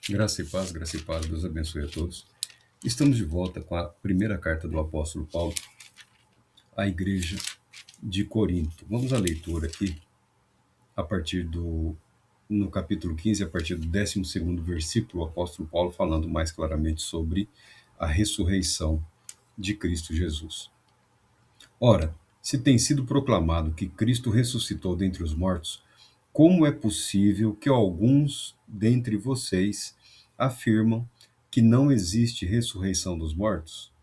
Graça e paz, Deus abençoe a todos. Estamos de volta com a primeira carta do apóstolo Paulo à igreja de Corinto. Vamos à leitura aqui, no capítulo 15, a partir do 12º versículo, o apóstolo Paulo falando mais claramente sobre a ressurreição de Cristo Jesus. Ora, se tem sido proclamado que Cristo ressuscitou dentre os mortos, como é possível que alguns dentre vocês afirmam que não existe ressurreição dos mortos?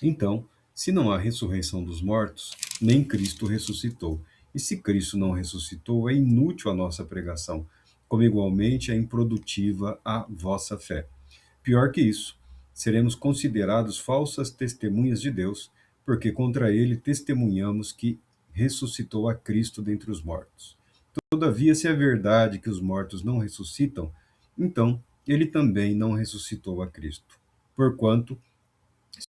Então, se não há ressurreição dos mortos, nem Cristo ressuscitou. E se Cristo não ressuscitou, é inútil a nossa pregação, como igualmente é improdutiva a vossa fé. Pior que isso, seremos considerados falsas testemunhas de Deus, porque contra ele testemunhamos que ressuscitou a Cristo dentre os mortos. Todavia, se é verdade que os mortos não ressuscitam, então ele também não ressuscitou a Cristo. Porquanto,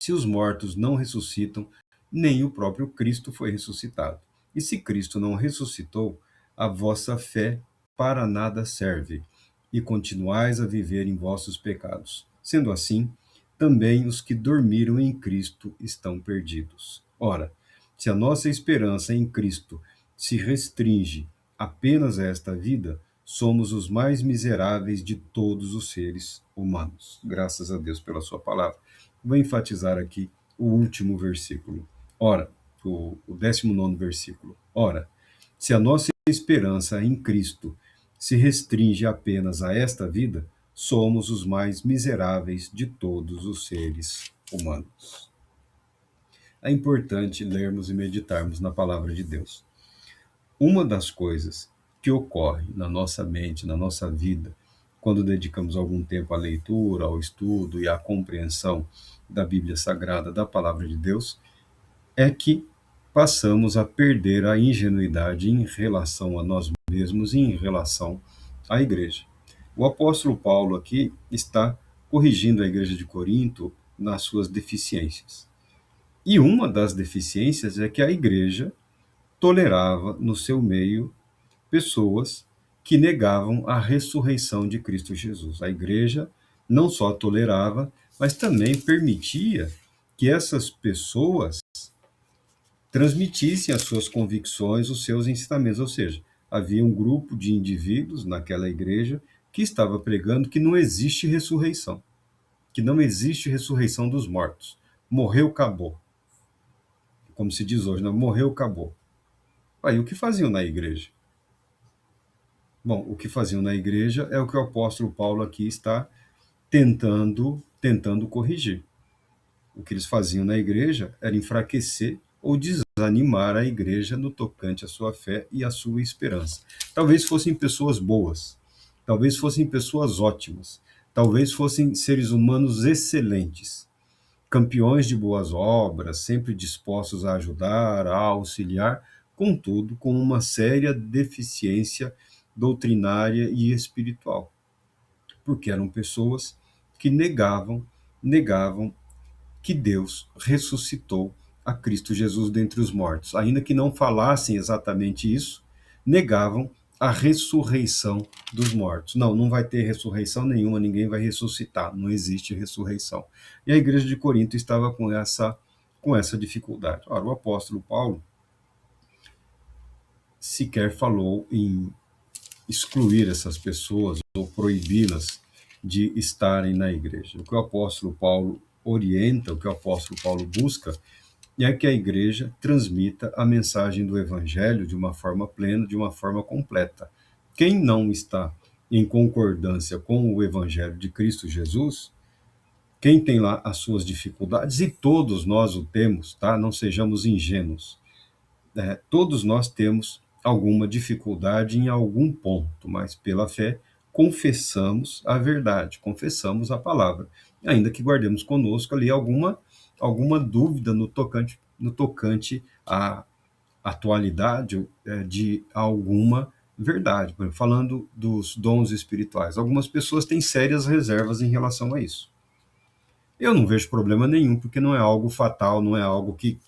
se os mortos não ressuscitam, nem o próprio Cristo foi ressuscitado. E se Cristo não ressuscitou, a vossa fé para nada serve, e continuais a viver em vossos pecados. Sendo assim, também os que dormiram em Cristo estão perdidos. Ora, se a nossa esperança em Cristo se restringe apenas a esta vida, somos os mais miseráveis de todos os seres humanos. Graças a Deus pela sua palavra. Vou enfatizar aqui o último versículo. Ora, o 19º versículo. Ora, se a nossa esperança em Cristo se restringe apenas a esta vida, somos os mais miseráveis de todos os seres humanos. É importante lermos e meditarmos na palavra de Deus. Uma das coisas que ocorre na nossa mente, na nossa vida, quando dedicamos algum tempo à leitura, ao estudo e à compreensão da Bíblia Sagrada, da palavra de Deus, é que passamos a perder a ingenuidade em relação a nós mesmos e em relação à igreja. O apóstolo Paulo aqui está corrigindo a igreja de Corinto nas suas deficiências. E uma das deficiências é que a igreja tolerava no seu meio pessoas que negavam a ressurreição de Cristo Jesus. A igreja não só tolerava, mas também permitia que essas pessoas transmitissem as suas convicções, os seus ensinamentos. Ou seja, havia um grupo de indivíduos naquela igreja que estava pregando que não existe ressurreição, que não existe ressurreição dos mortos. Morreu, acabou. Como se diz hoje, não, morreu, acabou. Aí o que faziam na igreja? Bom, o que faziam na igreja é o que o apóstolo Paulo aqui está tentando corrigir. O que eles faziam na igreja era enfraquecer ou desanimar a igreja no tocante à sua fé e à sua esperança. Talvez fossem pessoas boas, talvez fossem pessoas ótimas, talvez fossem seres humanos excelentes, campeões de boas obras, sempre dispostos a ajudar, a auxiliar, contudo, com uma séria deficiência doutrinária e espiritual, porque eram pessoas que negavam que Deus ressuscitou a Cristo Jesus dentre os mortos. Ainda que não falassem exatamente isso, negavam a ressurreição dos mortos. Não, não vai ter ressurreição nenhuma, ninguém vai ressuscitar, não existe ressurreição. E a igreja de Corinto estava com essa dificuldade. Ora, o apóstolo Paulo sequer falou em excluir essas pessoas ou proibi-las de estarem na igreja. O que o apóstolo Paulo orienta, o que o apóstolo Paulo busca, é que a igreja transmita a mensagem do evangelho de uma forma plena, de uma forma completa. Quem não está em concordância com o evangelho de Cristo Jesus, quem tem lá as suas dificuldades, e todos nós o temos, tá? Não sejamos ingênuos. Todos nós temos alguma dificuldade em algum ponto, mas pela fé confessamos a verdade, confessamos a palavra, ainda que guardemos conosco ali alguma dúvida no tocante à atualidade de alguma verdade. Por exemplo, falando dos dons espirituais, algumas pessoas têm sérias reservas em relação a isso. Eu não vejo problema nenhum, porque não é algo fatal, não é algo que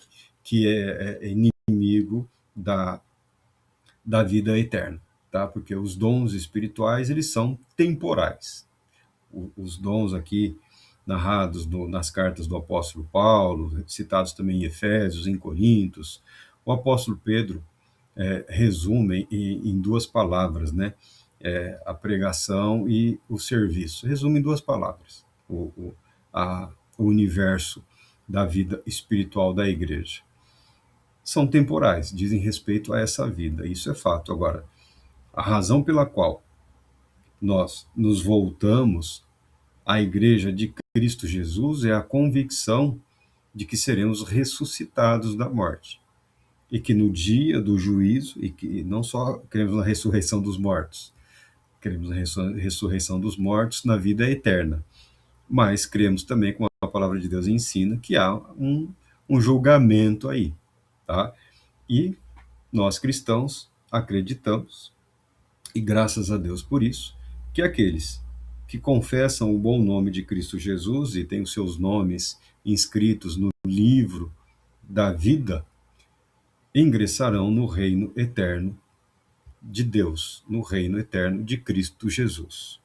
é inimigo da vida eterna, tá? Porque os dons espirituais, eles são temporais. os dons aqui narrados nas cartas do apóstolo Paulo, citados também em Efésios, em Coríntios, o apóstolo Pedro resume em duas palavras, né? A pregação e o serviço. Resume em duas palavras o universo da vida espiritual da igreja. São temporais, dizem respeito a essa vida, isso é fato. Agora, a razão pela qual nós nos voltamos à igreja de Cristo Jesus é a convicção de que seremos ressuscitados da morte. E que no dia do juízo, e que não só cremos na ressurreição dos mortos, cremos na ressurreição dos mortos na vida eterna, mas cremos também, como a palavra de Deus ensina, que há um julgamento aí, tá? E nós cristãos acreditamos, e graças a Deus por isso, que aqueles que confessam o bom nome de Cristo Jesus e têm os seus nomes inscritos no livro da vida, ingressarão no reino eterno de Deus, no reino eterno de Cristo Jesus,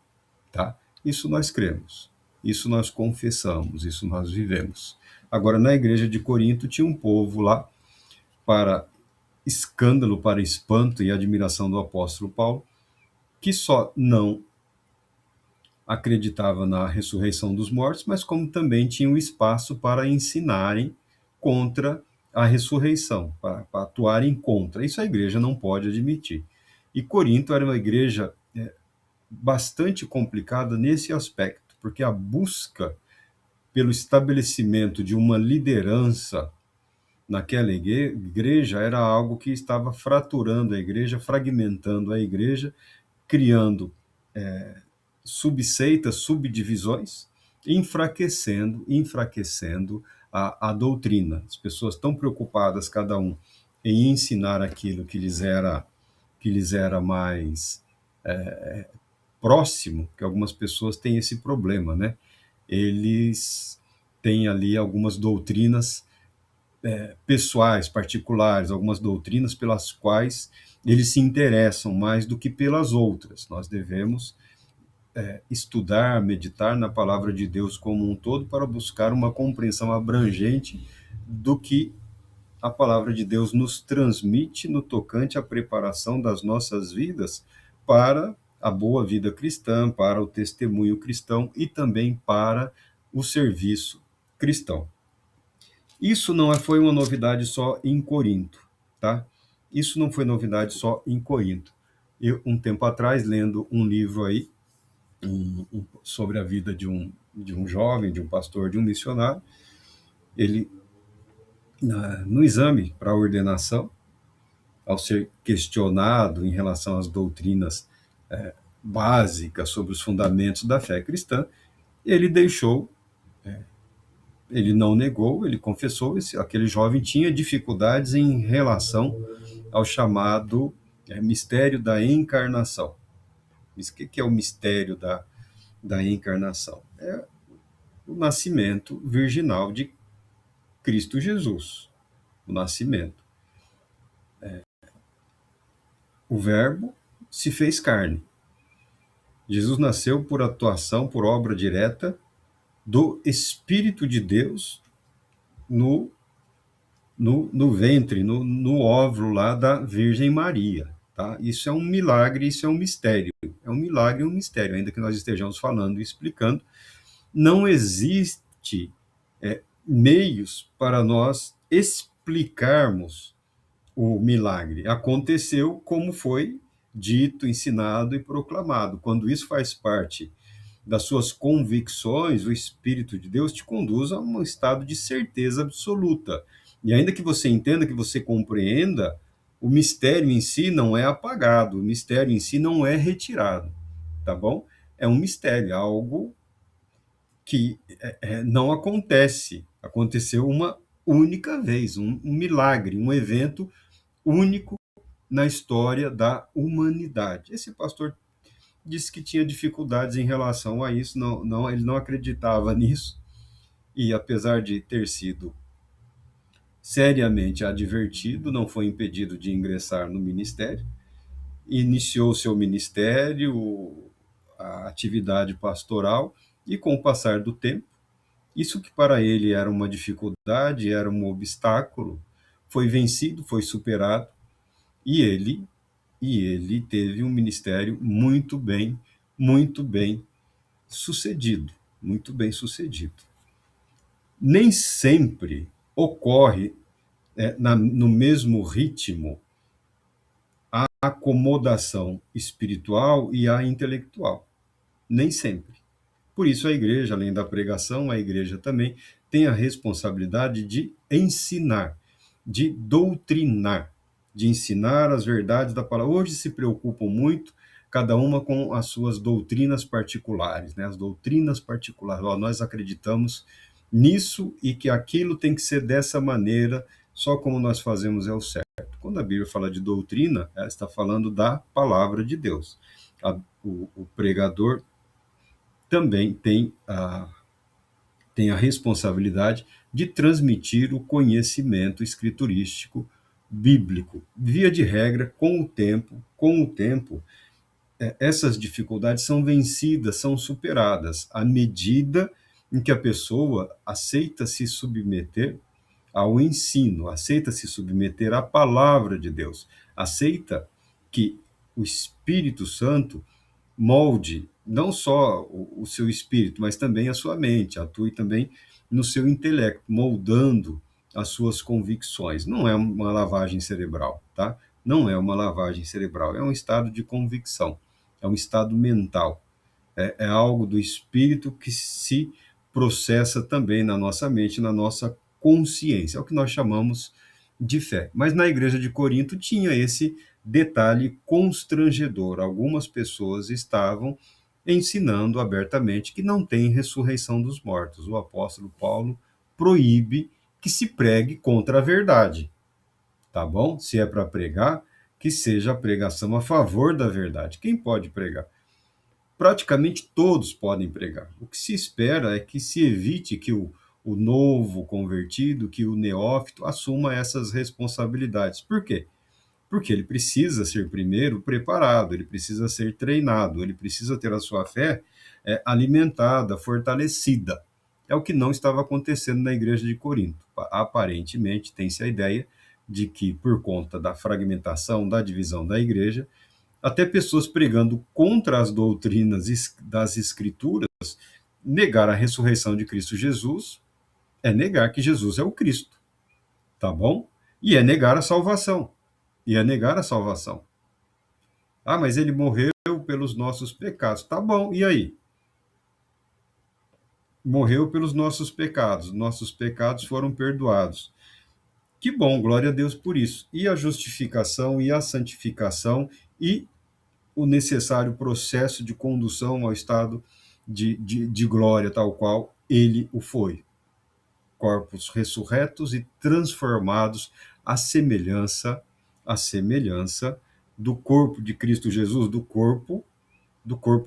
tá? Isso nós cremos, isso nós confessamos, isso nós vivemos. Agora, na igreja de Corinto tinha um povo lá, para escândalo, para espanto e admiração do apóstolo Paulo, que só não acreditava na ressurreição dos mortos, mas como também tinha o espaço para ensinarem contra a ressurreição, para atuarem contra. Isso a igreja não pode admitir. E Corinto era uma igreja bastante complicada nesse aspecto, porque a busca pelo estabelecimento de uma liderança naquela igreja era algo que estava fraturando a igreja, fragmentando a igreja, criando subseitas, subdivisões, enfraquecendo a doutrina. As pessoas tão preocupadas, cada um, em ensinar aquilo que lhes era mais próximo, que algumas pessoas têm esse problema, né? Eles têm ali algumas doutrinas pessoais, particulares, algumas doutrinas pelas quais eles se interessam mais do que pelas outras. Nós devemos estudar, meditar na palavra de Deus como um todo para buscar uma compreensão abrangente do que a palavra de Deus nos transmite no tocante à preparação das nossas vidas para a boa vida cristã, para o testemunho cristão e também para o serviço cristão. Isso não foi uma novidade só em Corinto, tá? Isso não foi novidade só em Corinto. Eu, um tempo atrás, lendo um livro aí, sobre a vida de um jovem, de um pastor, de um missionário, ele, no exame para a ordenação, ao ser questionado em relação às doutrinas básicas sobre os fundamentos da fé cristã, ele ele não negou, ele confessou, aquele jovem tinha dificuldades em relação ao chamado mistério da encarnação. Mas o que é o mistério da encarnação? É o nascimento virginal de Cristo Jesus. O nascimento. O Verbo se fez carne. Jesus nasceu por atuação, por obra direta do Espírito de Deus no ventre, no óvulo lá da Virgem Maria. Tá? Isso é um milagre, isso é um mistério. É um milagre e um mistério, ainda que nós estejamos falando e explicando. Não existe meios para nós explicarmos o milagre. Aconteceu como foi dito, ensinado e proclamado. Quando isso faz parte das suas convicções, o Espírito de Deus te conduz a um estado de certeza absoluta. E ainda que você entenda, que você compreenda, o mistério em si não é apagado, o mistério em si não é retirado, tá bom? É um mistério, algo que não acontece. Aconteceu uma única vez, um milagre, um evento único na história da humanidade. Esse pastor disse que tinha dificuldades em relação a isso, ele não acreditava nisso, e apesar de ter sido seriamente advertido, não foi impedido de ingressar no ministério, iniciou seu ministério, a atividade pastoral, e com o passar do tempo, isso que para ele era uma dificuldade, era um obstáculo, foi vencido, foi superado, e ele teve um ministério muito bem sucedido, muito bem sucedido. Nem sempre ocorre no mesmo ritmo a acomodação espiritual e a intelectual. Nem sempre. Por isso, a igreja, além da pregação, a igreja também tem a responsabilidade de ensinar, de doutrinar, de ensinar as verdades da palavra. Hoje se preocupam muito, cada uma com as suas doutrinas particulares, né? As doutrinas particulares. Ó, nós acreditamos nisso e que aquilo tem que ser dessa maneira, só como nós fazemos é o certo. Quando a Bíblia fala de doutrina, ela está falando da palavra de Deus. O pregador também tem a responsabilidade de transmitir o conhecimento escriturístico bíblico. Via de regra, com o tempo, essas dificuldades são vencidas, são superadas, à medida em que a pessoa aceita se submeter ao ensino, aceita se submeter à palavra de Deus, aceita que o Espírito Santo molde não só o seu espírito, mas também a sua mente, atue também no seu intelecto, moldando as suas convicções. Não é uma lavagem cerebral, tá? Não é uma lavagem cerebral, é um estado de convicção, é um estado mental, é algo do espírito que se processa também na nossa mente, na nossa consciência, é o que nós chamamos de fé. Mas na igreja de Corinto tinha esse detalhe constrangedor. Algumas pessoas estavam ensinando abertamente que não tem ressurreição dos mortos. O apóstolo Paulo proíbe que se pregue contra a verdade, tá bom? Se é para pregar, que seja a pregação a favor da verdade. Quem pode pregar? Praticamente todos podem pregar. O que se espera é que se evite que o novo convertido, que o neófito assuma essas responsabilidades. Por quê? Porque ele precisa ser primeiro preparado, ele precisa ser treinado, ele precisa ter a sua fé alimentada, fortalecida. É o que não estava acontecendo na igreja de Corinto. Aparentemente, tem-se a ideia de que, por conta da fragmentação, da divisão da igreja, até pessoas pregando contra as doutrinas das Escrituras, negar a ressurreição de Cristo Jesus é negar que Jesus é o Cristo, tá bom? E é negar a salvação. E é negar a salvação. Ah, mas ele morreu pelos nossos pecados. Tá bom, e aí? Morreu pelos nossos pecados foram perdoados. Que bom, glória a Deus por isso. E a justificação e a santificação e o necessário processo de condução ao estado de glória, tal qual ele o foi. Corpos ressurretos e transformados à semelhança do corpo de Cristo Jesus, do corpo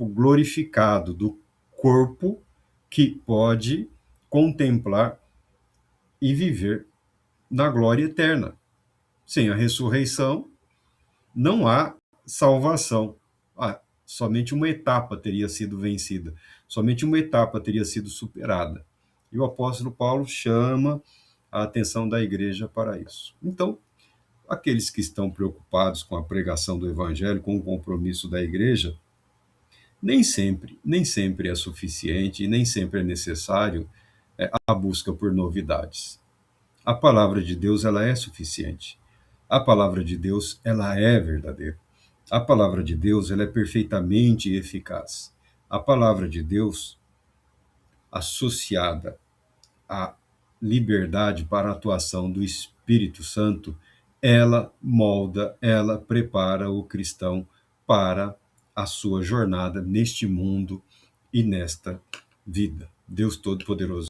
glorificado, do corpo que pode contemplar e viver na glória eterna. Sem a ressurreição, não há salvação. Somente uma etapa teria sido vencida, somente uma etapa teria sido superada. E o apóstolo Paulo chama a atenção da igreja para isso. Então, aqueles que estão preocupados com a pregação do evangelho, com o compromisso da igreja, nem sempre é suficiente e nem sempre é necessário a busca por novidades. A palavra de Deus, ela é suficiente. A palavra de Deus, ela é verdadeira. A palavra de Deus, ela é perfeitamente eficaz. A palavra de Deus, associada à liberdade para a atuação do Espírito Santo, ela molda, ela prepara o cristão para a sua jornada neste mundo e nesta vida. Deus Todo-Poderoso